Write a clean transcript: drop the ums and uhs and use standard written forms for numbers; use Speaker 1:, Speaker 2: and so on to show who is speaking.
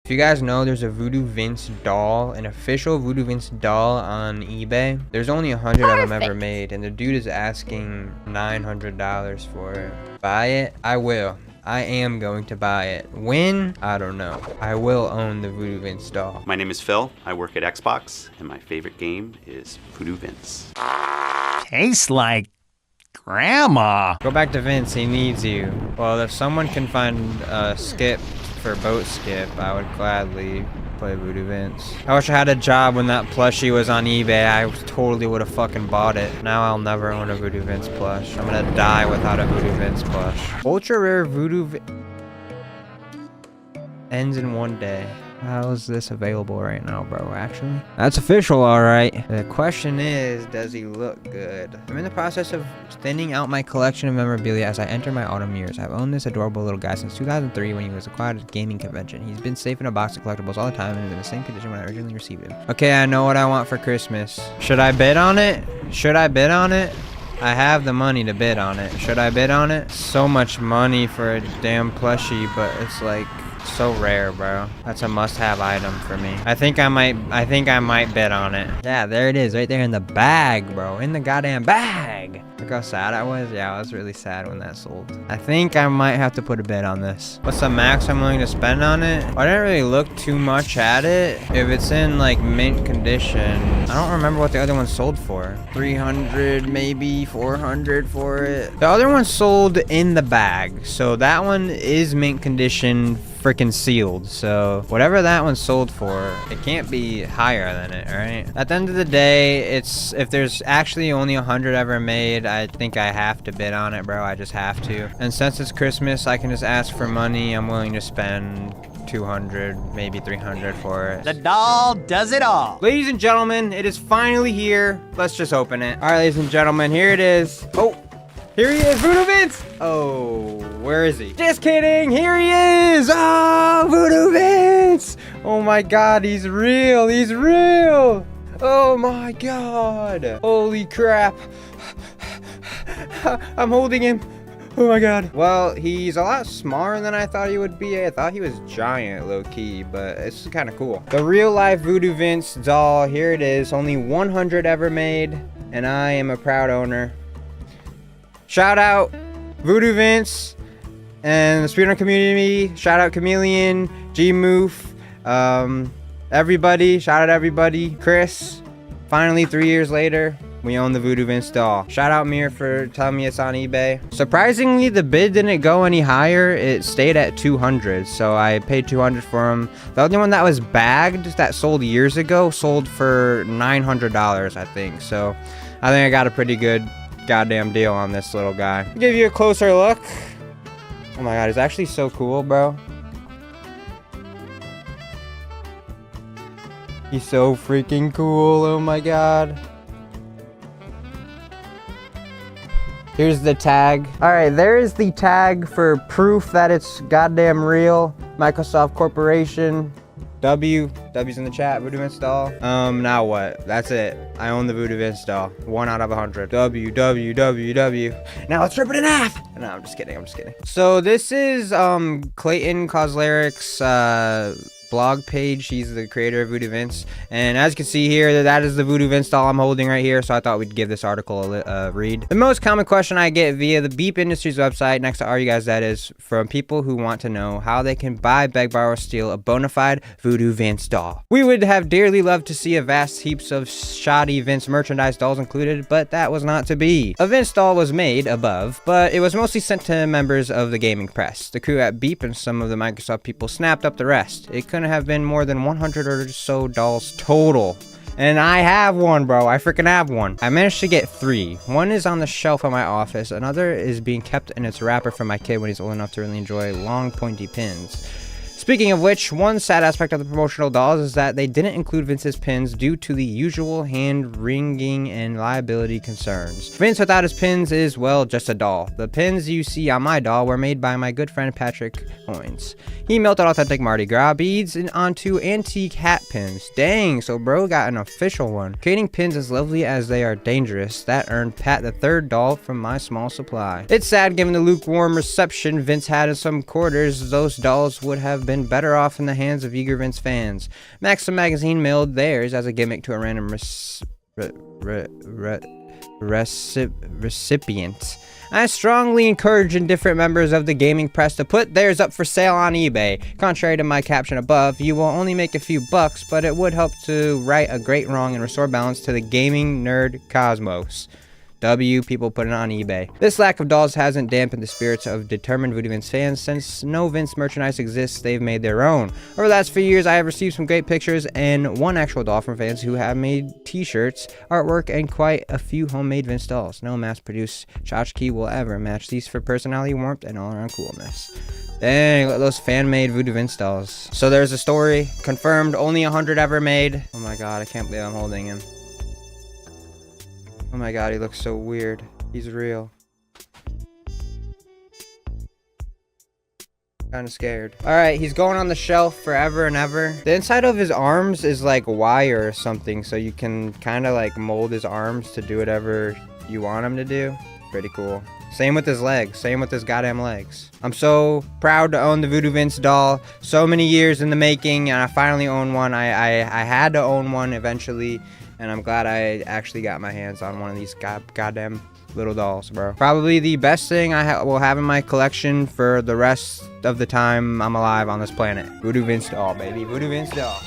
Speaker 1: If you guys know, there's a Voodoo Vince doll, an official Voodoo Vince doll on eBay. There's only 100 of them ever made, and the dude is asking $900 for it. Buy it? I will. I am going to buy it. When? I don't know. I will own the Voodoo Vince doll.
Speaker 2: My name is Phil. I work at Xbox, and my favorite game is Voodoo Vince.
Speaker 3: Tastes like grandma.
Speaker 1: Go back to Vince, he needs you. Well, if someone can find a skip for boat skip, I would gladly play Voodoo Vince. I wish I had a job when that plushie was on eBay. I totally would have fucking bought it. Now I'll never own a Voodoo Vince plush. I'm gonna die without a Voodoo Vince plush. Ultra rare Voodoo ends in 1 day. How is this available right now, bro? Actually, that's official, all right. The question is, does he look good? I'm in the process of thinning out my collection of memorabilia as I enter my autumn years. I've owned this adorable little guy since 2003 when he was acquired at a gaming convention. He's been safe in a box of collectibles all the time and is in the same condition when I originally received him. Okay, I know what I want for Christmas. Should I bid on it? Should I bid on it? I have the money to bid on it. Should I bid on it? So much money for a damn plushie, but it's like so rare, bro. That's a must-have item for me. I think I might bid on it. Yeah, there it is, right there in the bag, bro. In the goddamn bag. Look how sad I was. Yeah, I was really sad when that sold. I think I might have to put a bid on this. What's the max I'm willing to spend on it? I didn't really look too much at it. If it's in like mint condition, I don't remember what the other one sold for. 300, maybe 400 for it. The other one sold in the bag, so that one is mint condition, freaking sealed. So whatever that one sold for, it can't be higher than it, right? At the end of the day, it's, if there's actually only 100 ever made, I think I have to bid on it, bro. I just have to. And since it's Christmas, I can just ask for money. I'm willing to spend 200, maybe 300 for it.
Speaker 3: The doll does it all.
Speaker 1: Ladies and gentlemen, it is finally here. Let's just open it. All right, ladies and gentlemen, here it is. Oh, here he is, Voodoo Vince. Oh, where is he? Just kidding, here he is. Oh, Voodoo Vince. Oh my God, he's real, he's real. Oh my God, holy crap. I'm holding him. Oh my God. Well, he's a lot smaller than I thought he would be. I thought he was giant, low-key, but it's kind of cool. The real-life Voodoo Vince doll, here it is. Only 100 ever made, and I am a proud owner. Shout out Voodoo Vince and the speedrun community. Shout out Chameleon, G-Moof, everybody. Shout out everybody. Chris, finally 3 years later, we own the Voodoo Vince doll. Shout out Mir for telling me it's on eBay. Surprisingly, the bid didn't go any higher. It stayed at 200, so I paid 200 for him. The other one that was bagged that sold years ago sold for $900, I think. So I think I got a pretty good goddamn deal on this little guy. Give you a closer look. Oh my God, he's actually so cool, bro. He's so freaking cool. Oh my God. Here's the tag. All right, there is the tag for proof that it's goddamn real. Microsoft Corporation. W's in the chat. Voodoo Vince doll. Now what? That's it. I own the Voodoo Vince doll. 1 out of 100. W. Now let's rip it in half. No, I'm just kidding. I'm just kidding. So this is Clayton Kozlaric's blog page. He's the creator of Voodoo Vince, and as you can see here, that is the Voodoo Vince doll I'm holding right here, so I thought we'd give this article a read. The most common question I get via the Beep Industries website, next to Are You Guys That is, from people who want to know how they can buy, beg, borrow, or steal a bona fide Voodoo Vince doll. We would have dearly loved to see a vast heaps of shoddy Vince merchandise dolls included, but that was not to be. A Vince doll was made above, but it was mostly sent to members of the gaming press. The crew at Beep and some of the Microsoft people snapped up the rest. It couldn't have been more than 100 or so dolls total. And I have one, bro. I freaking have one. I managed to get 3. One is on the shelf in my office. Another is being kept in its wrapper for my kid when he's old enough to really enjoy long, pointy pins. Speaking of which, one sad aspect of the promotional dolls is that they didn't include Vince's pins due to the usual hand wringing and liability concerns. Vince without his pins is, well, just a doll. The pins you see on my doll were made by my good friend Patrick Hoynes. He melted authentic Mardi Gras beads onto antique hat pins. Dang, so bro got an official one. Creating pins as lovely as they are dangerous, that earned Pat the third doll from my small supply. It's sad given the lukewarm reception Vince had in some quarters, those dolls would have been been better off in the hands of eager Vince fans. Maxim Magazine mailed theirs as a gimmick to a random recipient. I strongly encourage indifferent members of the gaming press to put theirs up for sale on eBay. Contrary to my caption above, you will only make a few bucks, but it would help to right a great wrong and restore balance to the gaming nerd cosmos. People put it on eBay. This lack of dolls hasn't dampened the spirits of determined Voodoo Vince fans. Since no Vince merchandise exists, they've made their own. Over the last few years, I have received some great pictures and one actual doll from fans who have made t-shirts, artwork, and quite a few homemade Vince dolls. No mass-produced tchotchke will ever match these for personality, warmth, and all-around coolness. Dang, look at those fan-made Voodoo Vince dolls. So there's a story. Confirmed, only 100 ever made. Oh my god, I can't believe I'm holding him. Oh my god, he looks so weird. He's real. Kinda scared. Alright, he's going on the shelf forever and ever. The inside of his arms is like wire or something, so you can kinda like mold his arms to do whatever you want him to do. Pretty cool. Same with his legs. Same with his goddamn legs. I'm so proud to own the Voodoo Vince doll. So many years in the making, and I finally own one. I had to own one eventually. And I'm glad I actually got my hands on one of these goddamn little dolls, bro. Probably the best thing I will have in my collection for the rest of the time I'm alive on this planet. Voodoo Vince doll, baby. Voodoo Vince doll.